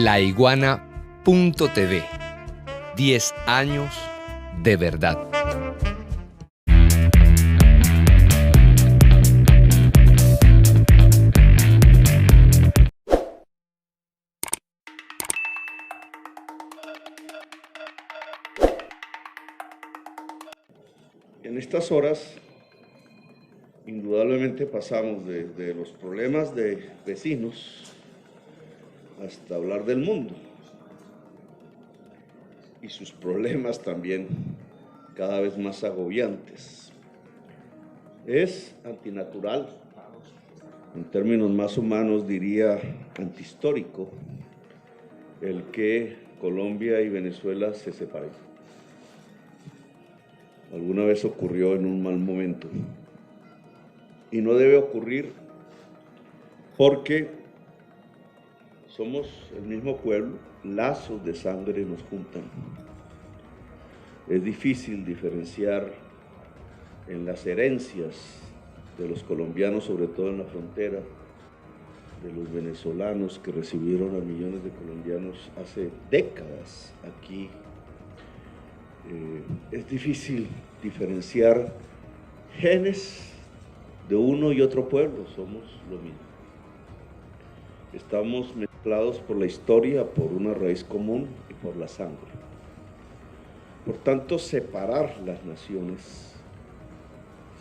laiguana.tv. 10 años de verdad. En estas horas, indudablemente pasamos de los problemas de vecinos hasta hablar del mundo y sus problemas también cada vez más agobiantes. Es antinatural, en términos más humanos diría antihistórico, el que Colombia y Venezuela se separen. Alguna vez ocurrió en un mal momento y no debe ocurrir porque somos el mismo pueblo, lazos de sangre nos juntan. Es difícil diferenciar en las herencias de los colombianos, sobre todo en la frontera, de los venezolanos que recibieron a millones de colombianos hace décadas aquí. Es difícil diferenciar genes de uno y otro pueblo, somos lo mismo. Estamos mezclados por la historia, por una raíz común y por la sangre. Por tanto, separar las naciones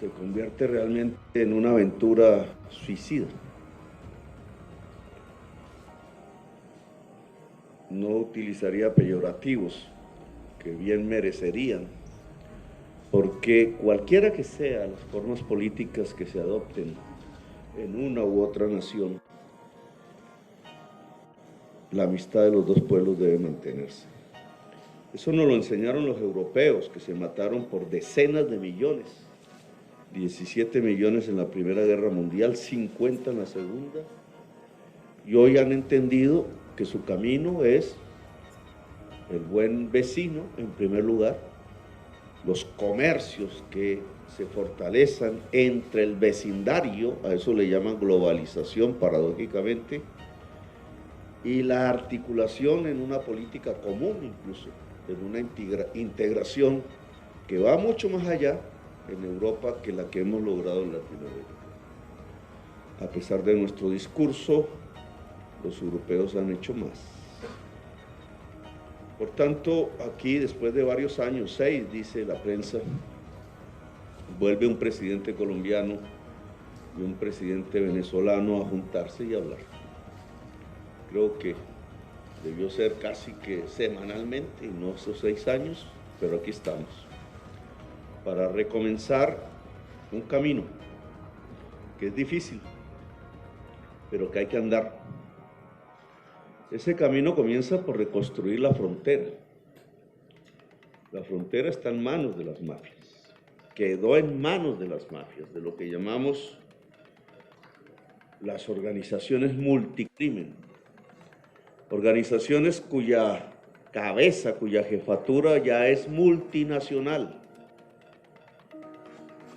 se convierte realmente en una aventura suicida. No utilizaría peyorativos, que bien merecerían, porque cualquiera que sean las formas políticas que se adopten en una u otra nación, la amistad de los dos pueblos debe mantenerse. Eso nos lo enseñaron los europeos, que se mataron por decenas de millones, 17 millones en la Primera Guerra Mundial, 50 en la Segunda, y hoy han entendido que su camino es el buen vecino, en primer lugar, los comercios que se fortalezan entre el vecindario, a eso le llaman globalización paradójicamente, y la articulación en una política común incluso, en una integración que va mucho más allá en Europa que la que hemos logrado en Latinoamérica. A pesar de nuestro discurso, los europeos han hecho más. Por tanto, aquí, después de varios años, 6, dice la prensa, vuelve un presidente colombiano y un presidente venezolano a juntarse y a hablar. Creo que debió ser casi que semanalmente, y no esos 6 años, pero aquí estamos, para recomenzar un camino que es difícil, pero que hay que andar. Ese camino comienza por reconstruir la frontera. La frontera está en manos de las mafias, quedó en manos de las mafias, de lo que llamamos las organizaciones multicrimen, organizaciones cuya cabeza, cuya jefatura ya es multinacional,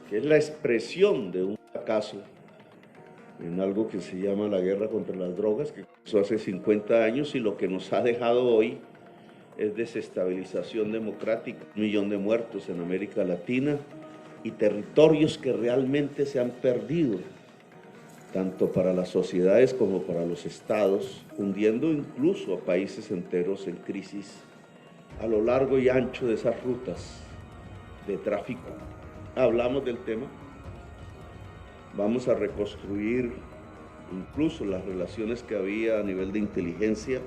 que es la expresión de un fracaso en algo que se llama la guerra contra las drogas, que comenzó hace 50 años y lo que nos ha dejado hoy es desestabilización democrática, 1 millón de muertos en América Latina y territorios que realmente se han perdido, tanto para las sociedades como para los estados, hundiendo incluso a países enteros en crisis a lo largo y ancho de esas rutas de tráfico. Hablamos del tema. Vamos a reconstruir incluso las relaciones que había a nivel de inteligencia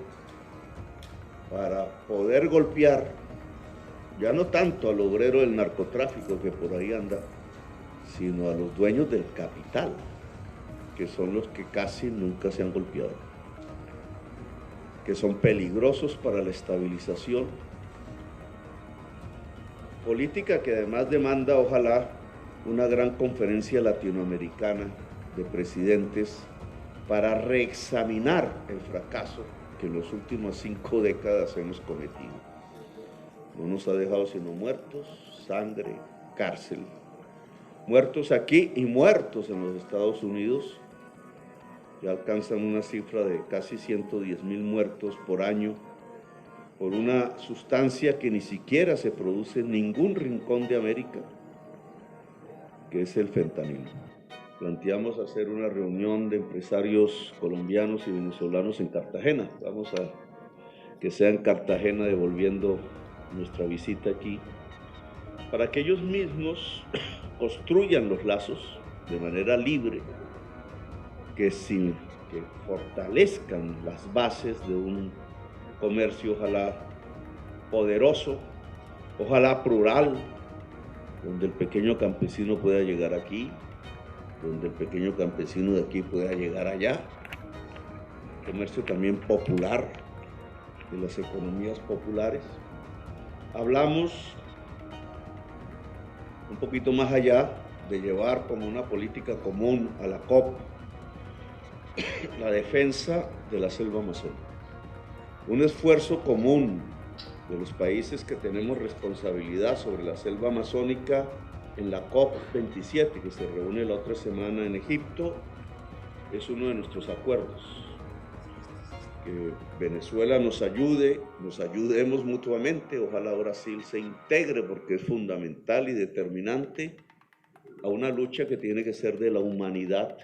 para poder golpear ya no tanto al obrero del narcotráfico que por ahí anda, sino a los dueños del capital, que son los que casi nunca se han golpeado, que son peligrosos para la estabilización política, que además demanda, ojalá, una gran conferencia latinoamericana de presidentes para reexaminar el fracaso que en las últimas 5 décadas hemos cometido. No nos ha dejado sino muertos, sangre, cárcel. Muertos aquí y muertos en los Estados Unidos, ya alcanzan una cifra de casi 110.000 muertos por año por una sustancia que ni siquiera se produce en ningún rincón de América, que es el fentanilo. Planteamos hacer una reunión de empresarios colombianos y venezolanos en Cartagena. Vamos a que sea en Cartagena, devolviendo nuestra visita aquí, para que ellos mismos construyan los lazos de manera libre, que fortalezcan las bases de un comercio ojalá poderoso, ojalá plural, donde el pequeño campesino pueda llegar aquí, donde el pequeño campesino de aquí pueda llegar allá, comercio también popular, de las economías populares. Hablamos un poquito más allá de llevar como una política común a la COP la defensa de la selva amazónica. Un esfuerzo común de los países que tenemos responsabilidad sobre la selva amazónica en la COP27, que se reúne la otra semana en Egipto, es uno de nuestros acuerdos. Que Venezuela nos ayudemos mutuamente, ojalá Brasil se integre porque es fundamental y determinante a una lucha que tiene que ser de la humanidad,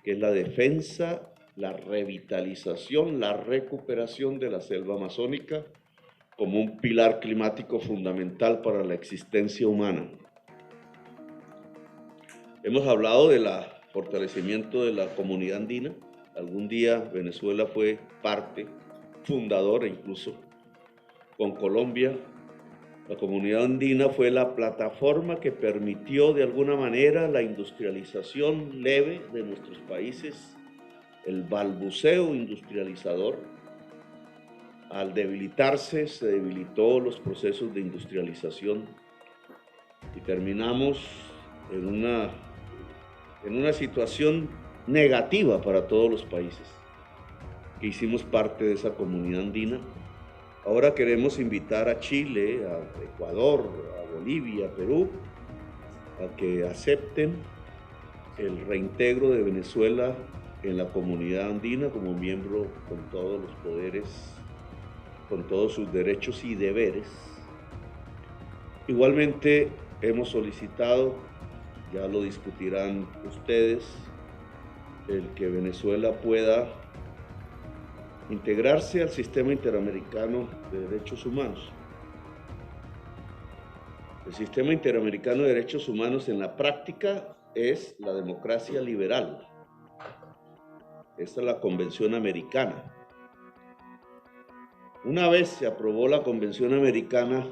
que es la defensa, la revitalización, la recuperación de la selva amazónica como un pilar climático fundamental para la existencia humana. Hemos hablado del fortalecimiento de la comunidad andina. Algún día Venezuela fue parte fundadora, incluso con Colombia. La comunidad andina fue la plataforma que permitió de alguna manera la industrialización leve de nuestros países, el balbuceo industrializador. Al debilitarse, se debilitó los procesos de industrialización y terminamos en una situación negativa para todos los países que hicimos parte de esa comunidad andina. Ahora queremos invitar a Chile, a Ecuador, a Bolivia, a Perú, a que acepten el reintegro de Venezuela en la comunidad andina como miembro con todos los poderes, con todos sus derechos y deberes. Igualmente hemos solicitado, ya lo discutirán ustedes, el que Venezuela pueda integrarse al sistema interamericano de derechos humanos. El sistema interamericano de derechos humanos en la práctica es la democracia liberal. Esta es la Convención Americana. Una vez se aprobó la Convención Americana,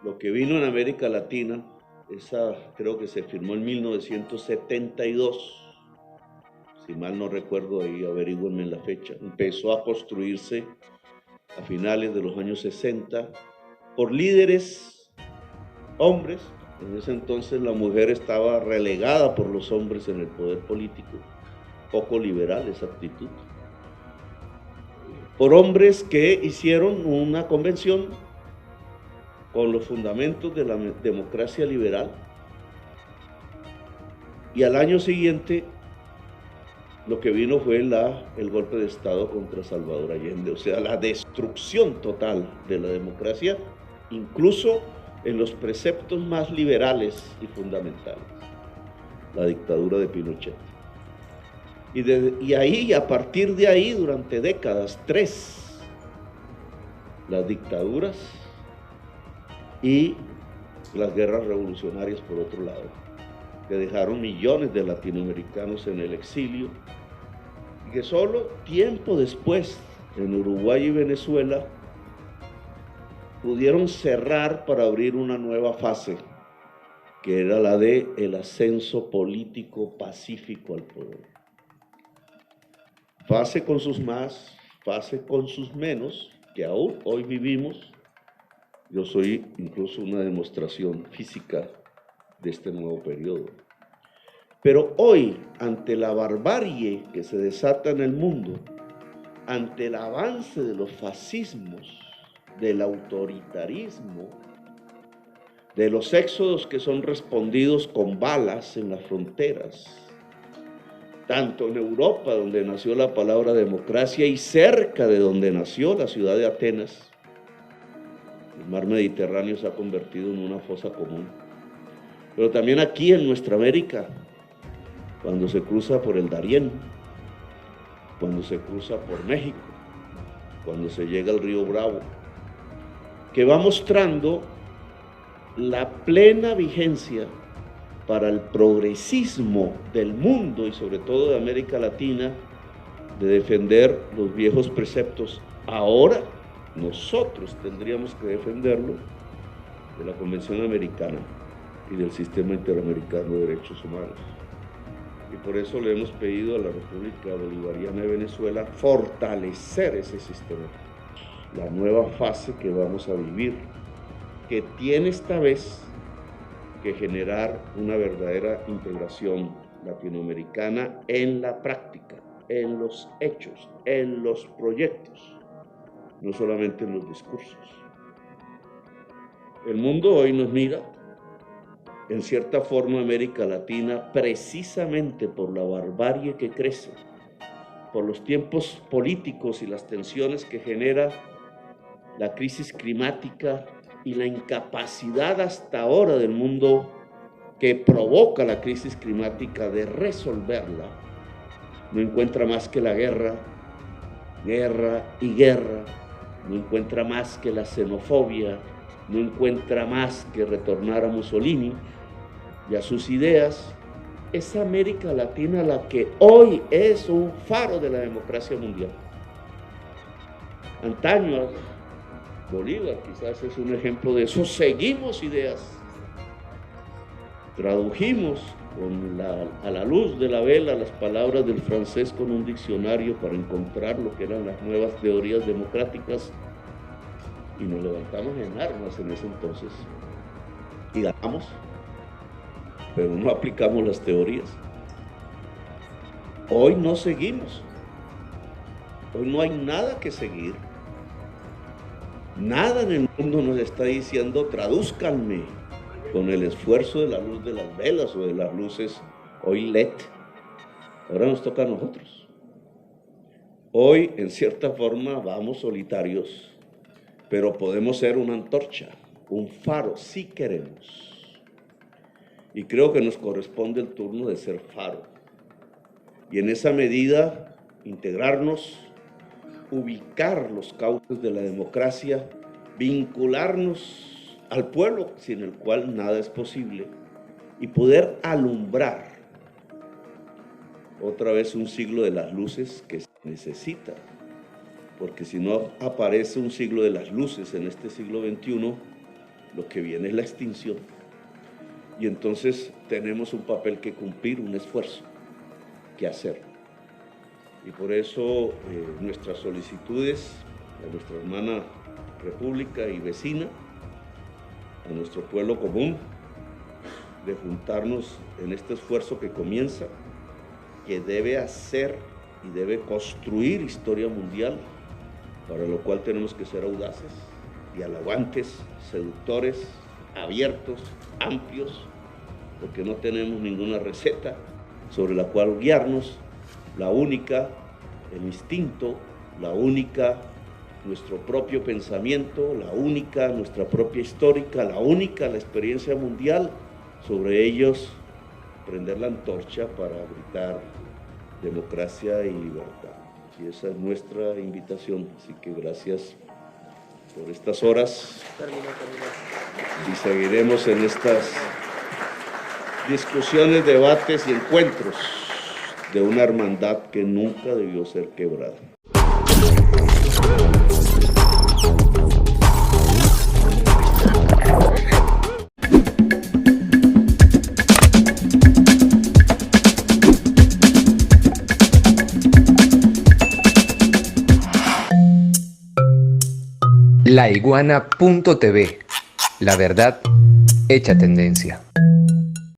lo que vino en América Latina, esa creo que se firmó en 1972, si mal no recuerdo, ahí averígüenme la fecha, empezó a construirse a finales de los años 60 por líderes hombres. En ese entonces la mujer estaba relegada por los hombres en el poder político, poco liberal esa actitud, por hombres que hicieron una convención con los fundamentos de la democracia liberal, y al año siguiente lo que vino fue el golpe de Estado contra Salvador Allende, o sea, la destrucción total de la democracia, incluso en los preceptos más liberales y fundamentales, la dictadura de Pinochet. Y ahí, a partir de ahí, durante décadas, tres, las dictaduras y las guerras revolucionarias por otro lado, que dejaron millones de latinoamericanos en el exilio, y que solo tiempo después, en Uruguay y Venezuela, pudieron cerrar para abrir una nueva fase, que era la de el ascenso político pacífico al poder. Fase con sus más, fase con sus menos, que aún hoy vivimos. Yo soy incluso una demostración física de este nuevo periodo. Pero hoy, ante la barbarie que se desata en el mundo, ante el avance de los fascismos, del autoritarismo, de los éxodos que son respondidos con balas en las fronteras, tanto en Europa, donde nació la palabra democracia, y cerca de donde nació la ciudad de Atenas, el mar Mediterráneo se ha convertido en una fosa común. Pero también aquí en nuestra América, cuando se cruza por el Darién, cuando se cruza por México, cuando se llega al río Bravo, que va mostrando la plena vigencia para el progresismo del mundo y sobre todo de América Latina de defender los viejos preceptos. Ahora nosotros tendríamos que defenderlo de la Convención Americana y del Sistema Interamericano de Derechos Humanos. Y por eso le hemos pedido a la República Bolivariana de Venezuela fortalecer ese sistema. La nueva fase que vamos a vivir, que tiene esta vez que generar una verdadera integración latinoamericana en la práctica, en los hechos, en los proyectos, no solamente en los discursos. El mundo hoy nos mira, en cierta forma América Latina, precisamente por la barbarie que crece, por los tiempos políticos y las tensiones que genera la crisis climática y la incapacidad hasta ahora del mundo que provoca la crisis climática de resolverla, no encuentra más que la guerra, guerra y guerra, no encuentra más que la xenofobia, no encuentra más que retornar a Mussolini y a sus ideas. Es América Latina la que hoy es un faro de la democracia mundial. Antaño, Bolívar quizás es un ejemplo de eso. Seguimos ideas, tradujimos a la luz de la vela las palabras del francés con un diccionario para encontrar lo que eran las nuevas teorías democráticas y nos levantamos en armas en ese entonces y ganamos, pero no aplicamos las teorías. Hoy no seguimos, hoy no hay nada que seguir. Nada en el mundo nos está diciendo tradúzcanme con el esfuerzo de la luz de las velas o de las luces hoy LED. Ahora nos toca a nosotros. Hoy, en cierta forma, vamos solitarios, pero podemos ser una antorcha, un faro, si queremos. Y creo que nos corresponde el turno de ser faro. Y en esa medida, integrarnos, ubicar los cauces de la democracia, vincularnos al pueblo, sin el cual nada es posible, y poder alumbrar otra vez un siglo de las luces que se necesita, porque si no aparece un siglo de las luces en este siglo XXI, lo que viene es la extinción. Y entonces tenemos un papel que cumplir, un esfuerzo que hacer. Y por eso nuestras solicitudes a nuestra hermana república y vecina, a nuestro pueblo común, de juntarnos en este esfuerzo que comienza, que debe hacer y debe construir historia mundial, para lo cual tenemos que ser audaces, dialogantes, seductores, abiertos, amplios, porque no tenemos ninguna receta sobre la cual guiarnos. La única, el instinto, la única, nuestro propio pensamiento, la única, nuestra propia histórica, la única, la experiencia mundial. Sobre ellos, prender la antorcha para gritar democracia y libertad. Y esa es nuestra invitación. Así que gracias por estas horas. Y seguiremos en estas discusiones, debates y encuentros de una hermandad que nunca debió ser quebrada. Laiguana.tv, la verdad hecha tendencia.